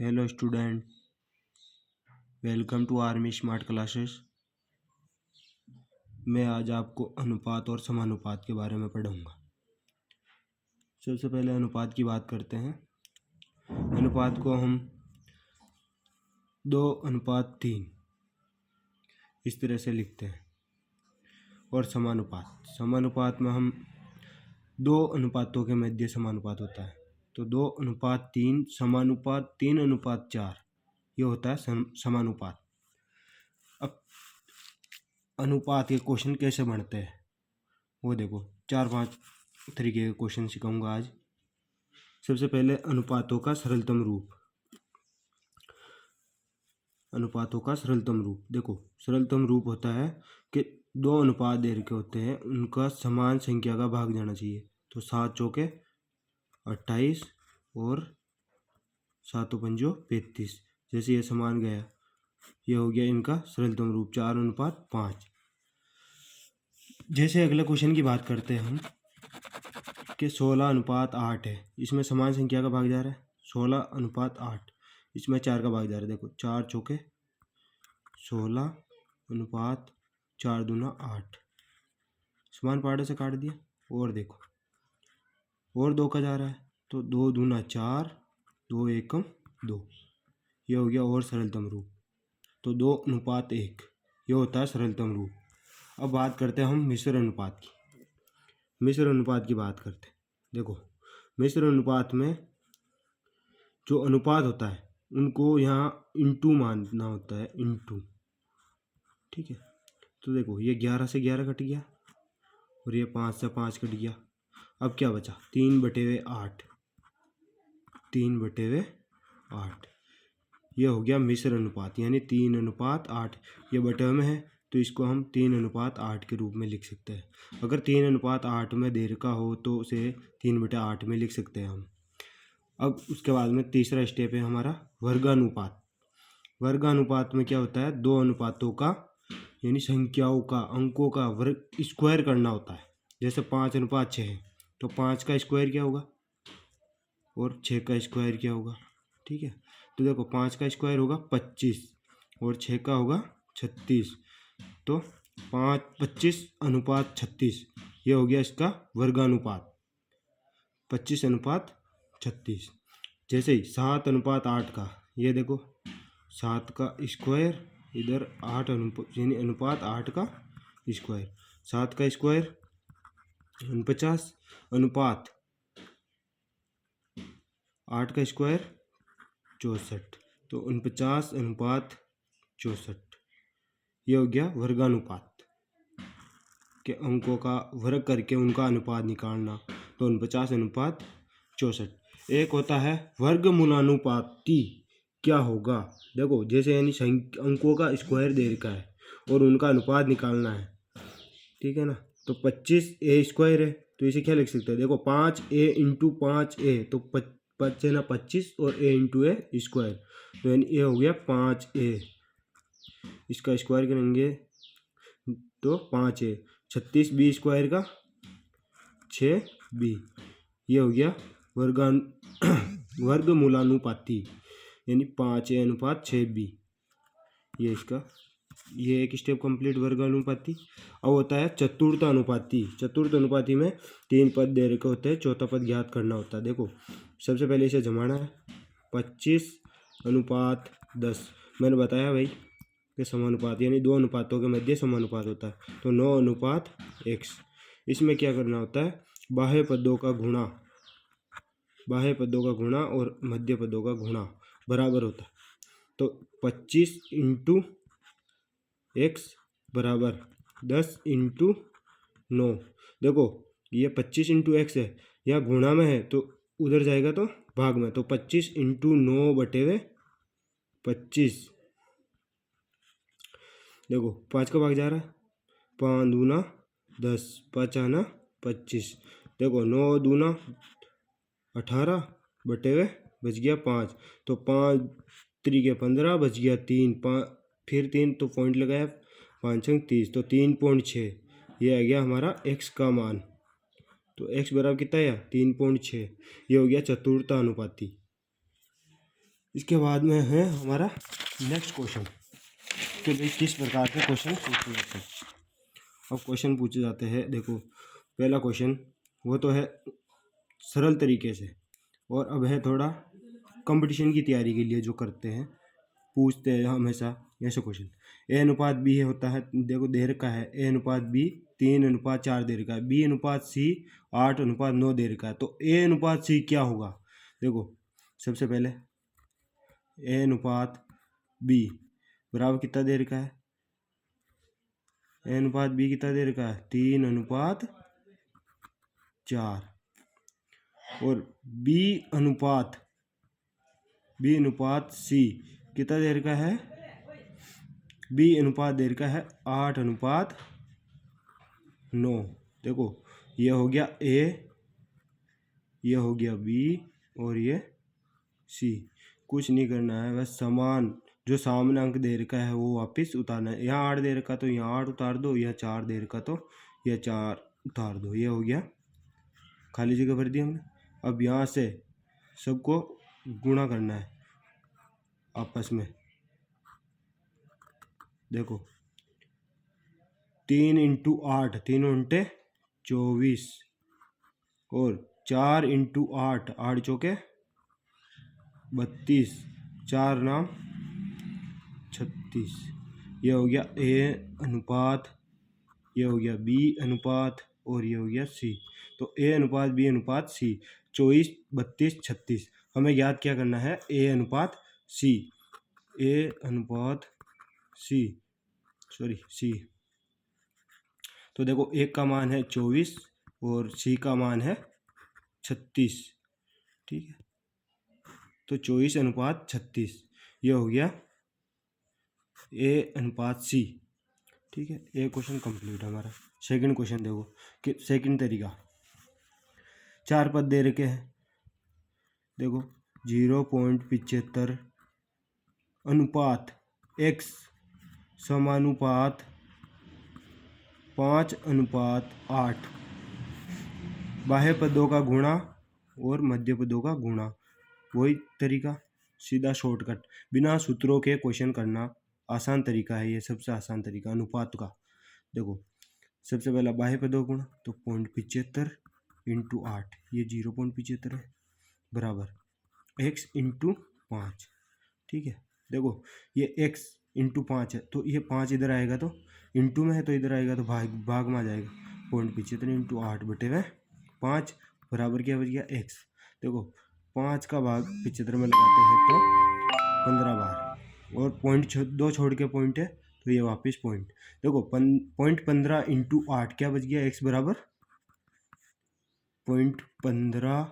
Hello student, welcome to army smart classes. मैं आज आपको अनुपात और समानुपात के बारे में पढ़ाऊंगा। सबसे पहले अनुपात की बात करते हैं। अनुपात को हम 2:3 इस तरह से लिखते हैं। और समानुपात में हम 2 अनुपातों के मध्य समानुपात होता है, तो 2:3 समानुपात 3:4 ये होता है समानुपात। अब अनुपात के क्वेश्चन कैसे बनते हैं वो देखो, 4-5 तरीके के क्वेश्चन सिखाऊंगा आज। सबसे पहले अनुपातों का सरलतम रूप देखो। सरलतम रूप होता है कि 2 अनुपात दे रखे होते हैं, उनका समान संख्या का भाग जाना चाहिए। तो 7 चौके 28 और 7 पंजो 35, जैसे ये समान गया, ये हो गया इनका सरलतम रूप 4:5। जैसे अगले क्वेश्चन की बात करते हैं हम कि 16:8 है, इसमें समान संख्या का भाग जा रहा है। 16:8 इसमें 4 का भाग जा रहा है। देखो 4 चौके 16:4 दूना 8, समान पार्ट से काट दिया। और देखो और 2 का जा रहा है, तो 2 दूना 4, 2 एकम 2, ये हो गया और सरलतम रूप। तो 2:1 ये होता है सरलतम रूप। अब बात करते हैं हम मिश्र अनुपात की। मिश्र अनुपात की बात करते हैं। देखो मिश्र अनुपात में जो अनुपात होता है उनको यहाँ इंटू मानना होता है, इंटू। ठीक है, तो देखो ये 11 से 11 कट गया और ये 5 से 5 कट गया। अब क्या बचा? 3/8, 3/8 ये हो गया मिश्र अनुपात, यानी 3:8। ये बटे में है तो इसको हम 3:8 के रूप में लिख सकते हैं। अगर 3:8 में दे रखा हो तो उसे 3/8 में लिख सकते हैं हम। अब उसके बाद में तीसरा स्टेप है हमारा वर्गानुपात। वर्गानुपात में क्या होता है? 2 अनुपातों का यानी संख्याओं का, अंकों का वर्ग स्क्वायर करना होता है। जैसे 5:6 है तो 5 का स्क्वायर क्या होगा और 6 का स्क्वायर क्या होगा। ठीक है, तो देखो 5 का स्क्वायर होगा 25 और 6 का होगा 36, तो 25:36 ये हो गया इसका वर्गानुपात, 25:36। जैसे ही 7:8 का, ये देखो 7 का स्क्वायर इधर 8 यानी अनुपात 8 का स्क्वायर, 7 का स्क्वायर 49 अनुपात 8 का स्क्वायर 64, तो 49:64 ये हो गया वर्गानुपात के अंकों का वर्ग करके उनका अनुपात निकालना, तो 49:64। एक होता है वर्गमूलानुपाती। क्या होगा? देखो जैसे यानी अंकों का स्क्वायर दे रखा है और उनका अनुपात निकालना है। ठीक है ना, तो 25a² है तो इसे क्या लिख सकते हैं? देखो 5a इंटू 5a, तो 5 ना 25 और a इंटू a स्क्वायर, तो यानी ये हो गया 5a। इसका स्क्वायर करेंगे तो 5a, 36b² का 6b, ये हो गया वर्गमूलानुपाती यानी 5a/6b। ये एक स्टेप कंप्लीट वर्गानुपाती। अब होता है चतुर्थ अनुपाती। चतुर्थ अनुपाती में 3 पद दे रखे होते हैं, चौथा पद ज्ञात करना होता है। देखो सबसे पहले इसे जमाना है, 25:10 मैंने बताया भाई कि समानुपात यानी 2 अनुपातों के मध्य समानुपात होता है, तो 9:x। इसमें क्या करना होता है? बाह्य पदों का गुणा और मध्य पदों का गुणा बराबर होता है, तो 25 इंटू x बराबर 10 इंटू 9। देखो ये 25 इंटू x है, या गुणा में है तो उधर जाएगा तो भाग में, तो 25 इंटू 9/25। देखो 5 का भाग जा रहा है, 5 दूना 10, 5 आना 25। देखो 9 दूना 18 बटे बच गया 5, तो 5 3 15 बच गया 3, फिर 3 तो पॉइंट लगाया, 5 30, तो 3.6 ये आ गया हमारा x का मान। तो x बराबर कितना है? 3.6। ये हो गया चतुर्थ अनुपाती। इसके बाद में है हमारा नेक्स्ट क्वेश्चन कि भाई किस प्रकार के क्वेश्चन पूछे जाते हैं। अब क्वेश्चन पूछे जाते हैं, देखो पहला क्वेश्चन वो तो है सरल तरीके से, और अब है थोड़ा कंपटीशन की तैयारी के लिए जो करते हैं, पूछते हैं हमेशा ऐसे क्वेश्चन। ए अनुपात बी होता है, देखो दे रखा है ए अनुपात बी 3:4 दे रखा है, बी अनुपात सी 8:9 दे रखा है, तो ए अनुपात सी क्या होगा। देखो सबसे पहले ए अनुपात बी बराबर कितना दे रखा है, ए अनुपात बी कितना दे रखा है 3:4, और बी अनुपात सी कितना दे रखा है, बी अनुपात दे रखा है 8:9। देखो ये हो गया ए, ये हो गया बी, और ये सी। कुछ नहीं करना है, बस समान जो सामने अंक दे रखा है वो वापस उतारना है। यहाँ 8 दे रखा तो यहाँ 8 उतार दो, यहाँ 4 दे रखा तो यह 4 उतार दो, ये हो गया, खाली जगह भर दी हमने। अब यहाँ से सबको गुणा करना है आपस में। देखो 3 × 8, 3 × 24, और 4 × 8, 8 चौके 32, 4 नाम 36। ये हो गया ए अनुपात, ये हो गया बी अनुपात, और ये हो गया सी। तो ए अनुपात बी अनुपात सी 24, 32, 36 हमें याद क्या करना है, ए अनुपात सी, ए अनुपात सी, सॉरी सी। तो देखो एक का मान है 24 और सी का मान है 36, ठीक है। तो 24:36 ये हो गया ए अनुपात सी, ठीक है। एक क्वेश्चन कंप्लीट हमारा। सेकंड क्वेश्चन देखो कि सेकंड तरीका, 4 पद दे रखे हैं, देखो 0.75 अनुपात x समानुपात 5:8, बाह्य पदों का गुणा और मध्य पदों का गुणा। वही तरीका, सीधा शॉर्टकट, बिना सूत्रों के क्वेश्चन करना आसान तरीका है, ये सबसे आसान तरीका अनुपात का। देखो सबसे पहला बाह्य पदों का गुणा, तो 0.75 × 8, ये 0.75 है, बराबर x × 5, ठीक है। देखो ये x × 5 है, तो ये 5 इधर आएगा तो इंटू में है, तो इधर आएगा तो भाग में आ जाएगा। 0.75 × 8/5 बराबर क्या बच गया x। देखो 5 का भाग 75 में लगाते हैं तो 15 बार, और पॉइंट 2 छोड़ के पॉइंट है, तो ये वापस पॉइंट। देखो 0.15 × 8 क्या बच गया, x बराबर 0.15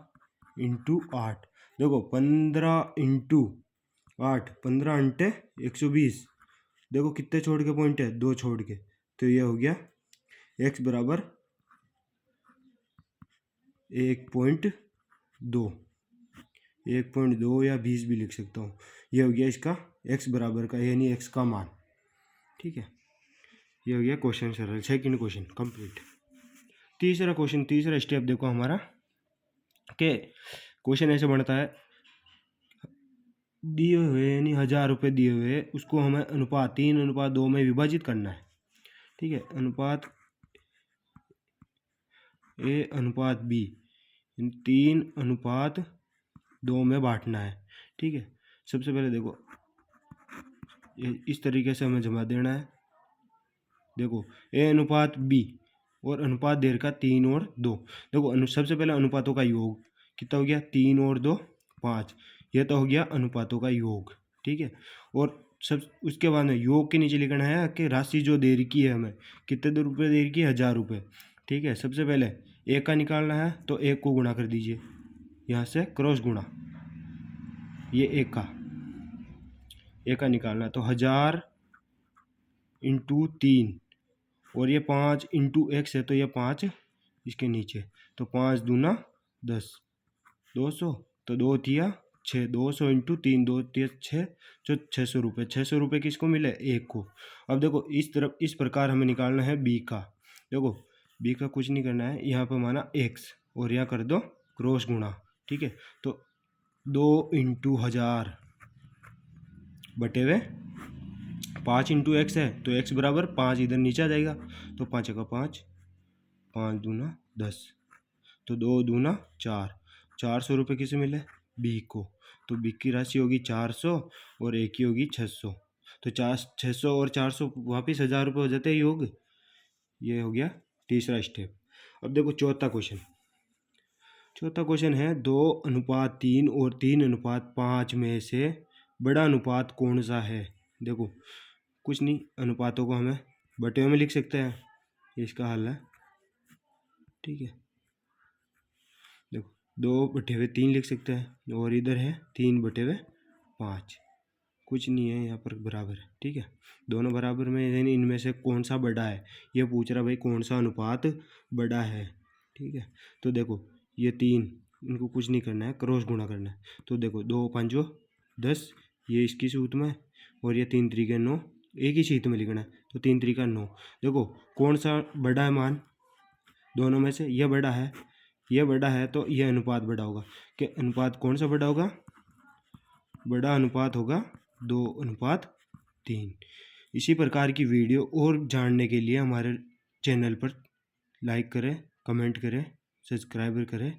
× 8। देखो 15 × 8, 15 × 120, देखो कितने छोड़ के पॉइंट है, 2 छोड़ के, तो ये हो गया x बराबर 1.2, 1.2 या 20 भी लिख सकता हूँ। ये हो गया इसका x बराबर का, यानी x का मान, ठीक है। ये हो गया क्वेश्चन सरल, सेकंड क्वेश्चन कंप्लीट। तीसरा क्वेश्चन, तीसरा स्टेप देखो हमारा कि क्वेश्चन ऐसे बनता है, दिए हुए यानी 1000 रुपये दिए हुए, उसको हमें अनुपात 3:2 में विभाजित करना है, ठीक है। अनुपात ए अनुपात बी 3:2 में बांटना है, ठीक है। सबसे पहले देखो इस तरीके से हमें जमा देना है। देखो ए अनुपात बी और अनुपात देर का 3 और 2। देखो सबसे पहले अनुपातों का योग कितना हो गया, 3 और 2 5, यह तो हो गया अनुपातों का योग, ठीक है। और सब उसके बाद में योग के नीचे लिखना है कि राशि जो दे रखी है हमें, कितने रुपये दे रखी है, 1000 रुपये, ठीक है। सबसे पहले एक का निकालना है, तो एक को गुणा कर दीजिए, यहाँ से क्रॉस गुणा, ये एक का निकालना है, तो 1000 × 3, और ये 5 × x है, तो ये 5 इसके नीचे, तो 5 दूना 10, 200, तो 2 तिया 6, 200 × 3, 2 तिया 6, जो 600 रुपये। 600 रुपये किसको मिले, एक को। अब देखो इस तरफ इस प्रकार हमें निकालना है बी का। देखो बी का कुछ नहीं करना है, यहाँ पर माना x और यहाँ कर दो क्रॉस गुणा, ठीक है। तो 2 × 1000 बटे हुए 5 इंटू एक्स है तो एक्स बराबर 5 इधर नीचे आ जाएगा, तो 5 का 5, 5 दूना 10, तो 2 दूना 4, 400 रुपये किसे मिले? बी को। तो बी की राशि होगी 400 और ए की होगी 600, तो 600 और 400 वापिस 1000 रुपये हो जाते हैं योग। ये हो गया तीसरा स्टेप। अब देखो चौथा क्वेश्चन। चौथा क्वेश्चन है 2:3 और 3:5 में से बड़ा अनुपात कौन सा है? देखो कुछ नहीं, अनुपातों को हमें बटे में लिख सकते हैं, इसका हल है। ठीक है, देखो 2/3 लिख सकते हैं और इधर है 3/5, कुछ नहीं है यहाँ पर, बराबर है। ठीक है, दोनों बराबर में, यानी इनमें से कौन सा बड़ा है, ये पूछ रहा भाई कौन सा अनुपात बड़ा है। ठीक है, तो देखो ये 3, इनको कुछ नहीं करना है, क्रॉस गुणा करना है। तो देखो 2 5 10, ये इसकी सूत में, और ये 3 3 9, एक ही शीत में लिखना है, तो 3 3 9। देखो कौन सा बड़ा है मान दोनों में से? यह बड़ा है, यह बड़ा है, तो यह अनुपात बड़ा होगा। कि अनुपात कौन सा बड़ा होगा? बड़ा अनुपात होगा 2:3। इसी प्रकार की वीडियो और जानने के लिए हमारे चैनल पर लाइक करें, कमेंट करें, सब्सक्राइब करें।